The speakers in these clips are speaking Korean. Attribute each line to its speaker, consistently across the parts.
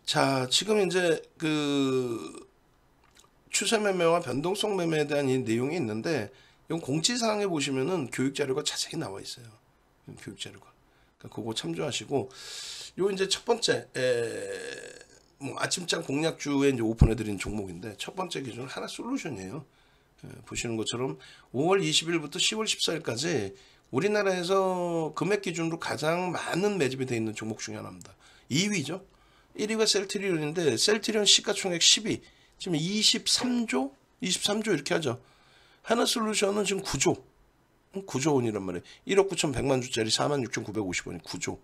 Speaker 1: 자, 지금 이제 그 추세 매매와 변동성 매매에 대한 이 내용이 있는데, 이건 공지사항에 보시면은 교육 자료가 자세히 나와 있어요. 교육 자료가. 그러니까 그거 참조하시고, 요 이제 첫 번째 뭐 아침장 공략주에 이제 오픈해드린 종목인데, 첫 번째 기준 하나솔루션이에요. 보시는 것처럼 5월 20일부터 10월 14일까지 우리나라에서 금액 기준으로 가장 많은 매집이 되어 있는 종목 중에 하나입니다. 2위죠. 1위가 셀트리온인데 셀트리온 시가총액 10위, 지금 23조 이렇게 하죠. 하나솔루션은 지금 9조 원이란 말이에요. 1억 9,100만 주짜리 46,950원이 9조.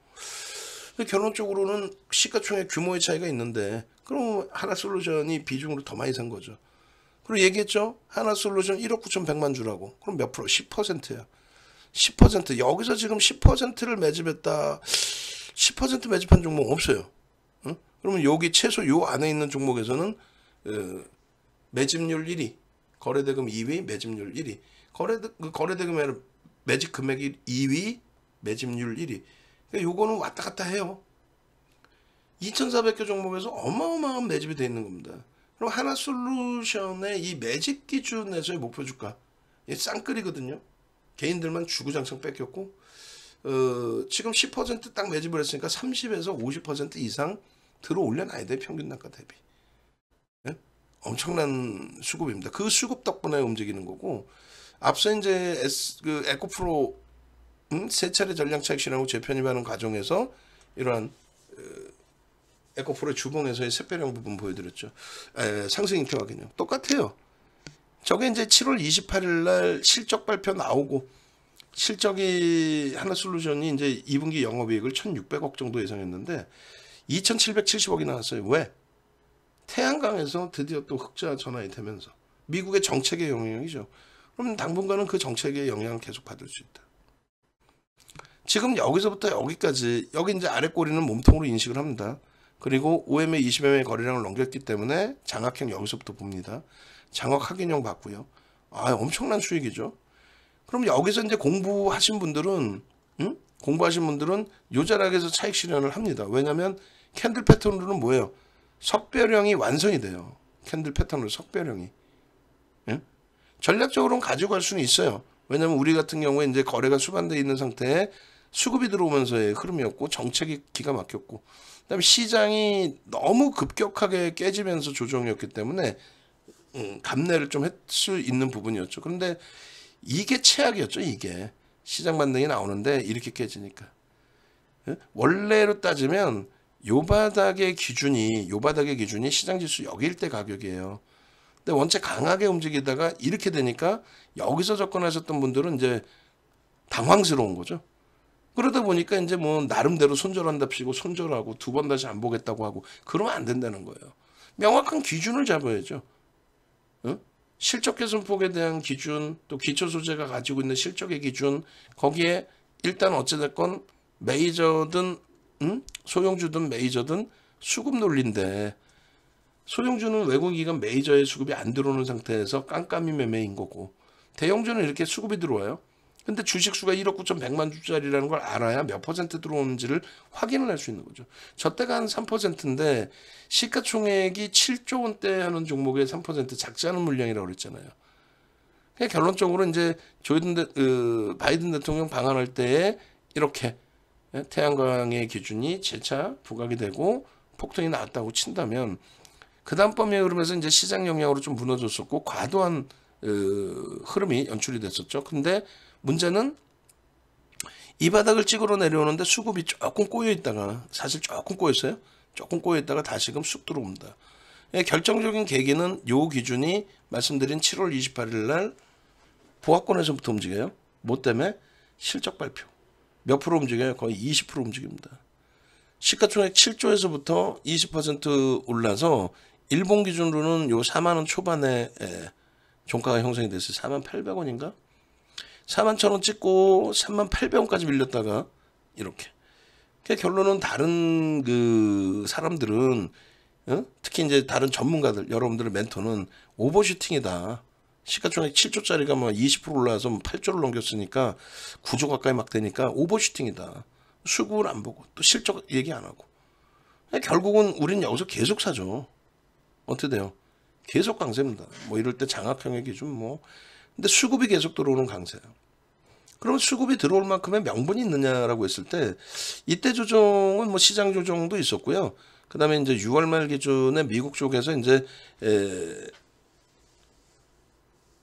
Speaker 1: 결론적으로는 시가총액 규모의 차이가 있는데, 그럼 하나솔루션이 비중으로 더 많이 산 거죠. 그리고 얘기했죠. 하나솔루션 1억 9,100만 주라고. 그럼 몇 프로? 10%야. 10%. 여기서 지금 10%를 매집했다. 10% 매집한 종목 없어요. 응? 그러면 여기 최소 요 안에 있는 종목에서는 매집률 1위, 거래대금 2위, 매집률 1위. 거래대금의 매집 금액이 2위, 매집률 1위. 그러니까 요거는 왔다 갔다 해요. 2,400개 종목에서 어마어마한 매집이 돼 있는 겁니다. 그럼 하나솔루션의 이 매집 기준에서의 목표 주가, 쌍끌이거든요. 개인들만 주구장창 뺏겼고, 지금 10%딱 매집을 했으니까 30에서 50% 이상 들어 올려놔야 돼, 평균 단가 대비. 예? 엄청난 수급입니다. 그 수급 덕분에 움직이는 거고, 앞서 이제 에코프로 세 차례 전량 차익 실현하고 재편입하는 과정에서 이러한 에코프로의 주봉에서의 샛별형 부분 보여드렸죠. 상승 인표 확인요. 똑같아요. 저게 이제 7월 28일 날 실적 발표 나오고, 실적이 하나솔루션이 이제 2분기 영업이익을 1,600억 정도 예상했는데 2,770억이 나왔어요. 왜? 태양광에서 드디어 또 흑자 전환이 되면서 미국의 정책의 영향이죠. 그럼 당분간은 그 정책의 영향을 계속 받을 수 있다. 지금 여기서부터 여기까지, 여기 이제 아래 꼬리는 몸통으로 인식을 합니다. 그리고 5MA, 20MA 거래량을 넘겼기 때문에 장악형 여기서부터 봅니다. 장악 확인형 받고요. 엄청난 수익이죠. 그럼 여기서 이제 공부하신 분들은 요 자락에서 차익 실현을 합니다. 왜냐하면 캔들 패턴으로는 뭐예요? 석별형이 완성이 돼요. 캔들 패턴으로 석별형이. 예? 전략적으로는 가지고 갈 수는 있어요. 왜냐하면 우리 같은 경우에 이제 거래가 수반되어 있는 상태에 수급이 들어오면서의 흐름이었고, 정책이 기가 막혔고, 그다음에 시장이 너무 급격하게 깨지면서 조정이었기 때문에 감내를 좀 할 수 있는 부분이었죠. 그런데 이게 최악이었죠. 이게 시장 반등이 나오는데 이렇게 깨지니까. 원래로 따지면 요 바닥의 기준이 시장 지수 여기일 때 가격이에요. 근데 원체 강하게 움직이다가 이렇게 되니까 여기서 접근하셨던 분들은 이제 당황스러운 거죠. 그러다 보니까 이제 뭐 나름대로 손절한답시고 손절하고 두 번 다시 안 보겠다고 하고, 그러면 안 된다는 거예요. 명확한 기준을 잡아야죠. 실적 개선폭에 대한 기준, 또 기초 소재가 가지고 있는 실적의 기준, 거기에 일단 어찌됐건 메이저든 소형주든 메이저든 수급 논리인데, 소형주는 외국인기관 메이저의 수급이 안 들어오는 상태에서 깜깜이 매매인 거고, 대형주는 이렇게 수급이 들어와요. 근데 주식수가 1억 9,100만 주짜리라는 걸 알아야 몇 퍼센트 들어오는지를 확인을 할 수 있는 거죠. 저때가 한 3%인데 시가총액이 7조 원대 하는 종목의 3% 작지 않은 물량이라고 그랬잖아요. 그러니까 결론적으로 이제 바이든 대통령 방한할 때에 이렇게 태양광의 기준이 재차 부각이 되고 폭등이 나왔다고 친다면, 그 다음번에 흐름에서 이제 시장 영향으로 좀 무너졌었고 과도한 흐름이 연출이 됐었죠. 근데 문제는 이 바닥을 찍으러 내려오는데 수급이 조금 꼬여 있다가, 사실 조금 꼬였어요. 조금 꼬여 있다가 다시금 쑥 들어옵니다. 결정적인 계기는 요 기준이 말씀드린 7월 28일 날 보합권에서부터 움직여요. 뭐 때문에? 실적 발표. 몇 프로 움직여요? 거의 20% 움직입니다. 시가총액 7조에서부터 20% 올라서 일본 기준으로는 요 4만 원 초반에 종가가 형성이 됐어요. 4만 800원인가? 4만 1,000원 찍고 3만 800원까지 밀렸다가 이렇게. 그러니까 결론은 다른 그 사람들은, 특히 이제 다른 전문가들, 여러분들의 멘토는 오버슈팅이다. 시가총액 7조짜리가 뭐 20% 올라와서 8조를 넘겼으니까 9조 가까이 막 되니까 오버슈팅이다. 수급을 안 보고 또 실적 얘기 안 하고. 결국은 우린 여기서 계속 사죠. 어떻게 돼요? 계속 강세입니다. 뭐 이럴 때 장악형의 기준 뭐. 근데 수급이 계속 들어오는 강세예요. 그러면 수급이 들어올 만큼의 명분이 있느냐라고 했을 때 이때 조정은 뭐 시장 조정도 있었고요. 그다음에 이제 6월 말 기준에 미국 쪽에서 이제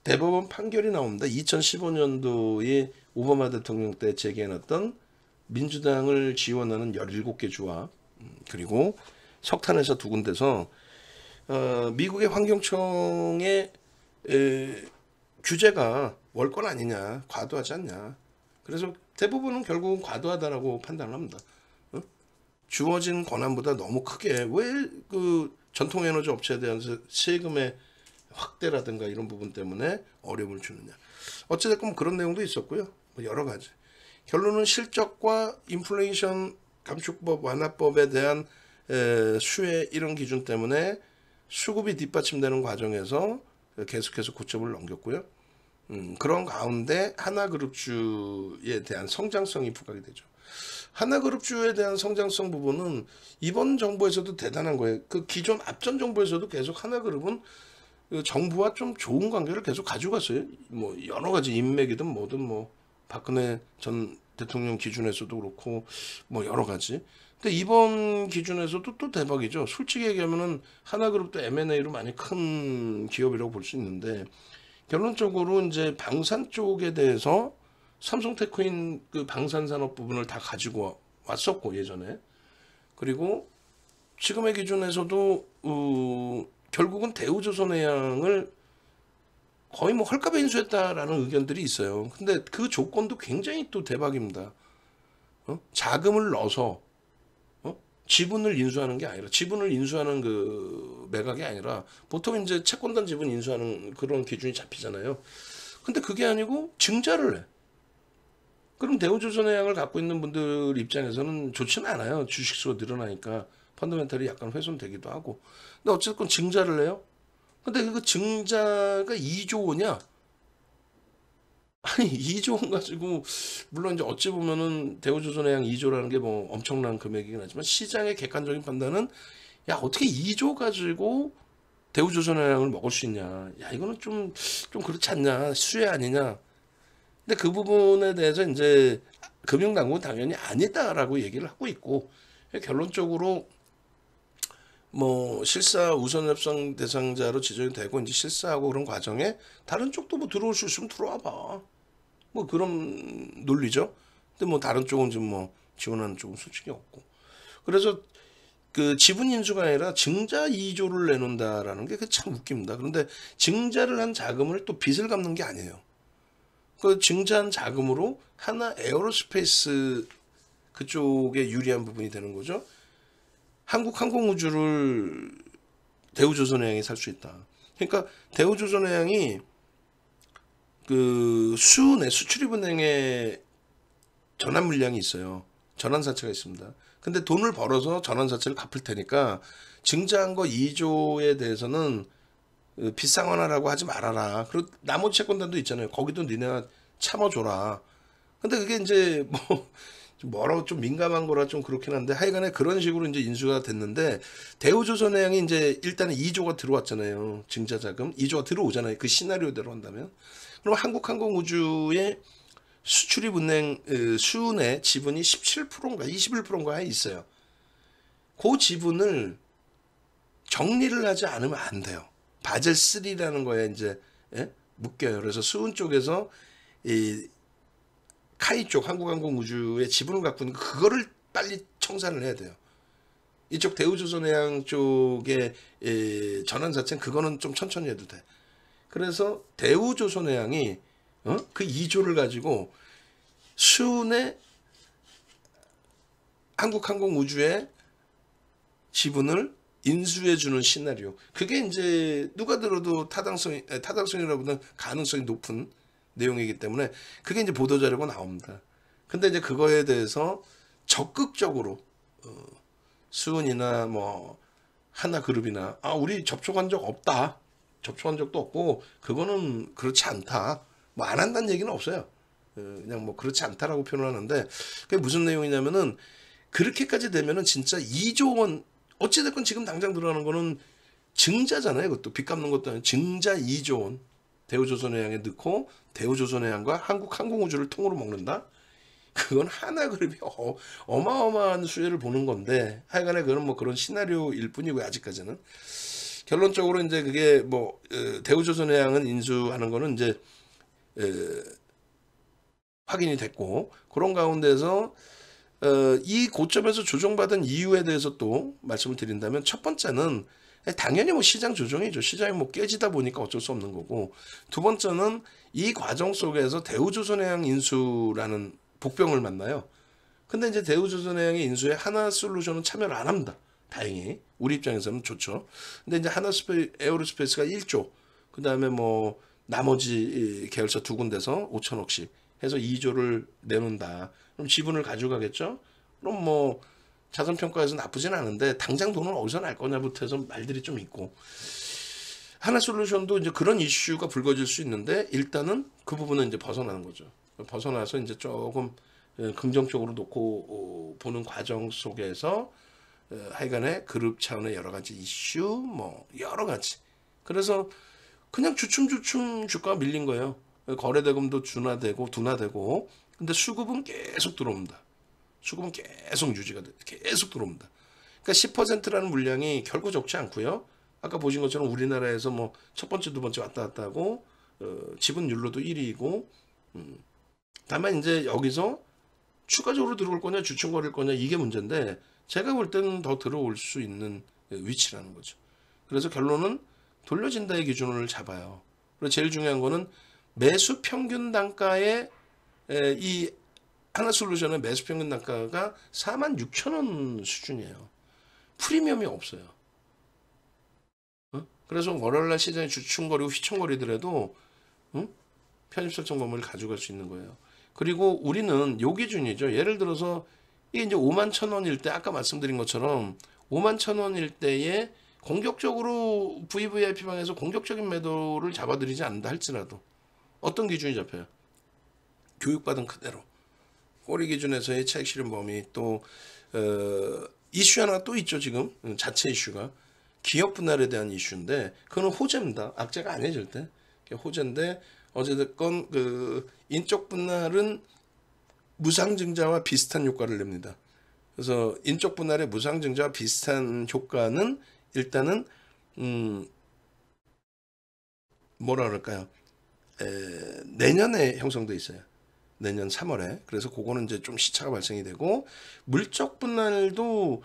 Speaker 1: 대법원 판결이 나옵니다. 2015년도에 오바마 대통령 때 제기해놨던 민주당을 지원하는 17개 주와 그리고 석탄에서 두 군데서 미국의 환경청의 규제가 월권 아니냐, 과도하지 않냐. 그래서 대부분은 결국은 과도하다라고 판단을 합니다. 주어진 권한보다 너무 크게 왜 그 전통에너지 업체에 대한 세금의 확대라든가 이런 부분 때문에 어려움을 주느냐. 어찌됐건 그런 내용도 있었고요. 뭐 여러 가지. 결론은 실적과 인플레이션 감축법 완화법에 대한 수혜 이런 기준 때문에 수급이 뒷받침되는 과정에서 계속해서 고점을 넘겼고요. 그런 가운데 하나그룹주에 대한 성장성이 부각이 되죠. 하나그룹주에 대한 성장성 부분은 이번 정부에서도 대단한 거예요. 그 기존 앞전 정부에서도 계속 하나그룹은 그 정부와 좀 좋은 관계를 계속 가지고 갔어요. 뭐 여러 가지 인맥이든 뭐든 뭐 박근혜 전 대통령 기준에서도 그렇고 뭐 여러 가지. 근데 이번 기준에서도 또 대박이죠. 솔직히 얘기하면은 하나그룹도 M&A로 많이 큰 기업이라고 볼 수 있는데 결론적으로 이제 방산 쪽에 대해서 삼성테크인 그 방산산업 부분을 다 가지고 왔었고 예전에 그리고 지금의 기준에서도 결국은 대우조선해양을 거의 뭐 헐값에 인수했다라는 의견들이 있어요. 근데 그 조건도 굉장히 또 대박입니다. 자금을 넣어서 지분을 인수하는 게 아니라 지분을 인수하는 그 매각이 아니라 보통 이제 채권단 지분 인수하는 그런 기준이 잡히잖아요. 근데 그게 아니고 증자를 해. 그럼 대우조선해양을 갖고 있는 분들 입장에서는 좋지는 않아요. 주식수가 늘어나니까 펀더멘털이 약간 훼손되기도 하고. 근데 어쨌든 증자를 해요. 근데 그 증자가 2조 원이야. 아니 2조 원 가지고 물론 이제 어찌 보면은 대우조선해양 2조라는 게 뭐 엄청난 금액이긴 하지만 시장의 객관적인 판단은 야 어떻게 2조 가지고 대우조선해양을 먹을 수 있냐. 야 이거는 좀 그렇지 않냐. 수혜 아니냐. 근데 그 부분에 대해서 이제 금융당국은 당연히 아니다라고 얘기를 하고 있고 결론적으로 뭐 실사 우선 협상 대상자로 지정이 되고 이제 실사하고 그런 과정에 다른 쪽도 뭐 들어올 수 있으면 들어와 봐. 뭐 그런 논리죠. 근데 뭐 다른 쪽은 좀 뭐 지원하는 쪽은 솔직히 없고. 그래서 그 지분 인수가 아니라 증자 2조를 내놓는다라는 게 참 웃깁니다. 그런데 증자를 한 자금을 또 빚을 갚는 게 아니에요. 그 증자한 자금으로 하나 에어로스페이스 그쪽에 유리한 부분이 되는 거죠. 한국 항공우주를 대우조선해양이 살 수 있다. 그러니까 대우조선해양이 그 수출입은행에 전환 물량이 있어요. 전환사채가 있습니다. 근데 돈을 벌어서 전환사채를 갚을 테니까 증자한 거 2조에 대해서는 빚상환하라고 하지 말아라. 그리고 나머지 채권단도 있잖아요. 거기도 니네가 참아줘라. 근데 그게 이제 뭐 좀 뭐라고 좀 민감한 거라 좀 그렇긴 한데 하여간에 그런 식으로 이제 인수가 됐는데 대우조선해양이 이제 일단은 2조가 들어왔잖아요. 증자자금 2조가 들어오잖아요. 그 시나리오대로 한다면. 그럼 한국항공우주의 수출입은행 수은의 지분이 17%인가 21%인가 있어요. 그 지분을 정리를 하지 않으면 안 돼요. 바젤 3라는 거에 이제 묶여요. 그래서 수은 쪽에서 이 카이 쪽 한국항공우주의 지분을 갖고 있는 그거를 빨리 청산을 해야 돼요. 이쪽 대우조선해양 쪽의 전환 자체는 그거는 좀 천천히 해도 돼. 그래서 대우조선해양이 그 2조를 가지고 수은의 한국항공우주의 지분을 인수해주는 시나리오. 그게 이제 누가 들어도 타당성이라보다는 가능성이 높은 내용이기 때문에 그게 이제 보도자료가 나옵니다. 근데 이제 그거에 대해서 적극적으로 수은이나 뭐 하나그룹이나 우리 접촉한 적 없다. 접촉한 적도 없고 그거는 그렇지 않다. 뭐 안 한다는 얘기는 없어요. 그냥 뭐 그렇지 않다라고 표현을 하는데 그게 무슨 내용이냐면은 그렇게까지 되면은 진짜 2조 원 어찌됐건 지금 당장 들어가는 거는 증자잖아요. 그것도 빚 갚는 것도 아니고 증자 2조 원 대우조선해양에 넣고 대우조선해양과 한국항공우주를 통으로 먹는다. 그건 하나그룹이 어마어마한 수혜를 보는 건데 하여간에 그런 뭐 그런 시나리오일 뿐이고요. 아직까지는 결론적으로 이제 그게 뭐 대우조선해양은 인수하는 거는 이제 확인이 됐고 그런 가운데서 이 고점에서 조정받은 이유에 대해서 또 말씀을 드린다면 첫 번째는 당연히 뭐 시장 조정이죠. 시장이 뭐 깨지다 보니까 어쩔 수 없는 거고 두 번째는 이 과정 속에서 대우조선해양 인수라는 복병을 만나요. 근데 이제 대우조선해양의 인수에 하나솔루션은 참여를 안 합니다. 다행히 우리 입장에서는 좋죠. 근데 이제 에어로스페이스가 1조 그 다음에 뭐 나머지 계열사 두 군데서 5천억씩 해서 2조를 내놓는다. 그럼 지분을 가져가겠죠? 그럼 뭐 자산평가에서 나쁘진 않은데 당장 돈은 어디서 날 거냐부터 해서 말들이 좀 있고 하나솔루션도 이제 그런 이슈가 불거질 수 있는데 일단은 그 부분은 이제 벗어나는 거죠. 벗어나서 이제 조금 긍정적으로 놓고 보는 과정 속에서 하여간에 그룹 차원의 여러 가지 이슈 뭐 여러 가지 그래서 그냥 주춤주춤 주가가 밀린 거예요. 거래대금도 둔화되고 근데 수급은 계속 들어옵니다. 수급은 계속 유지가 돼. 계속 들어옵니다. 그러니까 10%라는 물량이 결코 적지 않고요. 아까 보신 것처럼 우리나라에서 뭐 첫 번째, 두 번째 왔다 갔다 하고 지분율로도 1위이고 다만 이제 여기서 추가적으로 들어올 거냐 주춤거릴 거냐 이게 문제인데 제가 볼 때는 더 들어올 수 있는 위치라는 거죠. 그래서 결론은 돌려진다의 기준을 잡아요. 그리고 제일 중요한 거는 매수 평균 단가의 이 하나솔루션의 매수 평균 단가가 46,000원 수준이에요. 프리미엄이 없어요. 그래서 월요일날 시장이 주춤거리고 휘청거리더라도 편입 설정 범위를 가져갈 수 있는 거예요. 그리고 우리는 요 기준이죠. 예를 들어서 이게 이제 51,000원일 때 아까 말씀드린 것처럼 51,000원일 때에 공격적으로 VVIP방에서 공격적인 매도를 잡아들이지 않는다 할지라도 어떤 기준이 잡혀요? 교육받은 그대로 꼬리 기준에서의 차익 실현 범위 또 이슈 하나 또 있죠. 지금 자체 이슈가 기업 분할에 대한 이슈인데 그거는 호재입니다. 악재가 아니에요 절대. 호재인데 어쨌든 그 인적 분할은 무상증자와 비슷한 효과를 냅니다. 그래서 인적 분할의 무상증자와 비슷한 효과는 일단은 뭐라 그럴까요? 내년에 형성돼 있어요. 내년 3월에. 그래서 그거는 이제 좀 시차가 발생이 되고 물적 분할도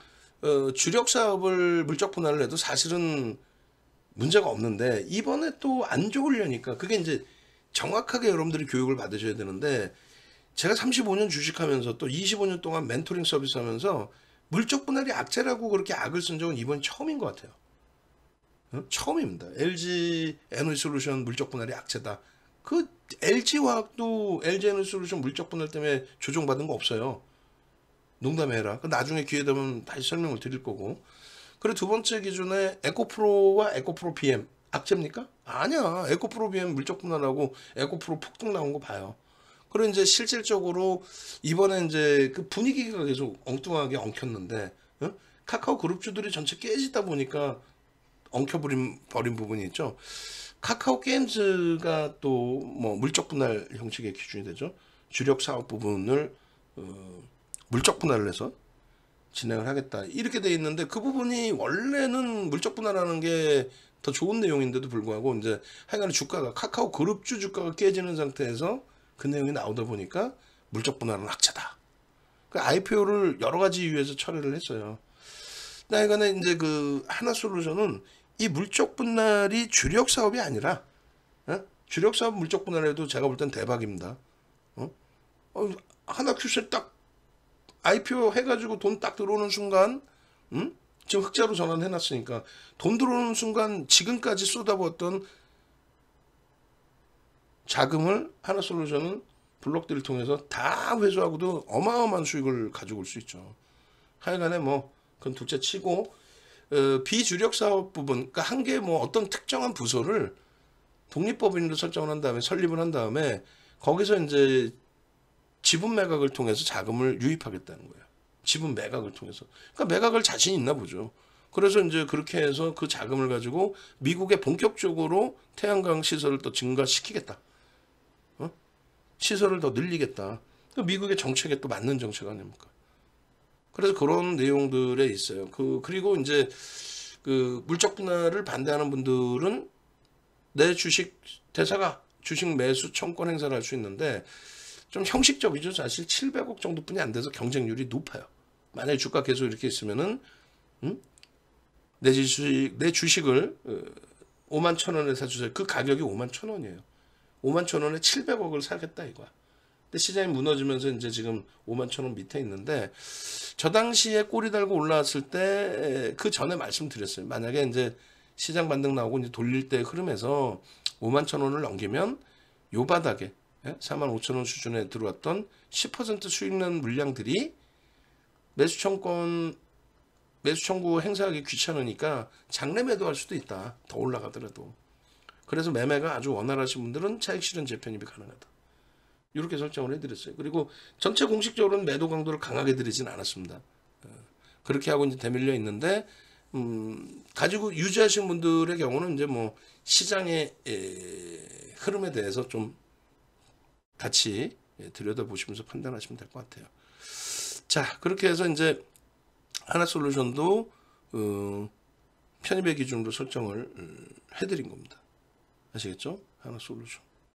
Speaker 1: 주력 사업을 물적 분할을 해도 사실은 문제가 없는데 이번에 또 안 좋으려니까 그게 이제 정확하게 여러분들이 교육을 받으셔야 되는데 제가 35년 주식하면서 또 25년 동안 멘토링 서비스 하면서 물적 분할이 악재라고 그렇게 악을 쓴 적은 이번이 처음인 것 같아요. 처음입니다. LG 에너지솔루션 물적 분할이 악재다. 그 LG화학도 LG 에너지솔루션 물적 분할 때문에 조정받은 거 없어요. 농담해라. 나중에 기회 되면 다시 설명을 드릴 거고. 그리고 두 번째 기준에 에코프로와 에코프로 BM 악재입니까? 아니야. 에코프로 BM 물적 분할하고 에코프로 폭등 나온 거 봐요. 그리고 이제 실질적으로 이번에 이제 그 분위기가 계속 엉뚱하게 엉켰는데 카카오 그룹주들이 전체 깨지다 보니까 엉켜버린 부분이 있죠. 카카오 게임즈가 또 뭐 물적 분할 형식의 기준이 되죠. 주력 사업 부분을 물적 분할을 해서 진행을 하겠다 이렇게 돼 있는데 그 부분이 원래는 물적 분할하는 게 더 좋은 내용인데도 불구하고 이제 하여간 주가가 카카오 그룹주 주가가 깨지는 상태에서 그 내용이 나오다 보니까 물적 분할은 악재다. 그 IPO를 여러 가지 이유에서 처리를 했어요. 근데 하여간에 이제 그 하나솔루션은 이 물적 분할이 주력 사업이 아니라 주력 사업 물적 분할해도 제가 볼 땐 대박입니다. 하나큐세 딱 IPO 해가지고 돈 딱 들어오는 순간 지금 흑자로 전환해놨으니까 돈 들어오는 순간 지금까지 쏟아부었던 자금을 하나솔루션은 블록들을 통해서 다 회수하고도 어마어마한 수익을 가지고 올 수 있죠. 하여간에 뭐 그건 둘째 치고 비주력 사업 부분, 그러니까 한 개 뭐 어떤 특정한 부서를 독립법인으로 설정을 한 다음에 설립을 한 다음에 거기서 이제 지분 매각을 통해서 자금을 유입하겠다는 거예요. 지분 매각을 통해서. 그러니까 매각을 자신 있나 보죠. 그래서 이제 그렇게 해서 그 자금을 가지고 미국에 본격적으로 태양광 시설을 또 증가시키겠다. 시설을 더 늘리겠다. 미국의 정책에 또 맞는 정책 아닙니까? 그래서 그런 내용들에 있어요. 그리고 이제 그 물적 분할을 반대하는 분들은 내 주식 대사가 주식 매수 청권 행사를 할 수 있는데 좀 형식적이죠. 사실 700억 정도뿐이 안 돼서 경쟁률이 높아요. 만약에 주가 계속 이렇게 있으면은 내 주식을 5만 천 원에 사주세요. 그 가격이 5만 천 원이에요. 5만 천 원에 700억을 사겠다 이거야. 근데 시장이 무너지면서 이제 지금 5만 천 원 밑에 있는데 저 당시에 꼬리 달고 올라왔을 때 그 전에 말씀드렸어요. 만약에 이제 시장 반등 나오고 이제 돌릴 때 흐름에서 5만 천 원을 넘기면 요 바닥에 4만 5천 원 수준에 들어왔던 10% 수익 난 물량들이 매수 청구 행사하기 귀찮으니까 장내 매도할 수도 있다. 더 올라가더라도. 그래서 매매가 아주 원활하신 분들은 차익 실현 재편입이 가능하다. 이렇게 설정을 해드렸어요. 그리고 전체 공식적으로는 매도 강도를 강하게 드리진 않았습니다. 그렇게 하고 이제 대밀려 있는데 가지고 유지하신 분들의 경우는 이제 뭐 시장의 흐름에 대해서 좀 같이 들여다보시면서 판단하시면 될 것 같아요. 자, 그렇게 해서 이제 하나솔루션도 편입의 기준으로 설정을 해드린 겁니다. 아시겠죠? 하나솔루션.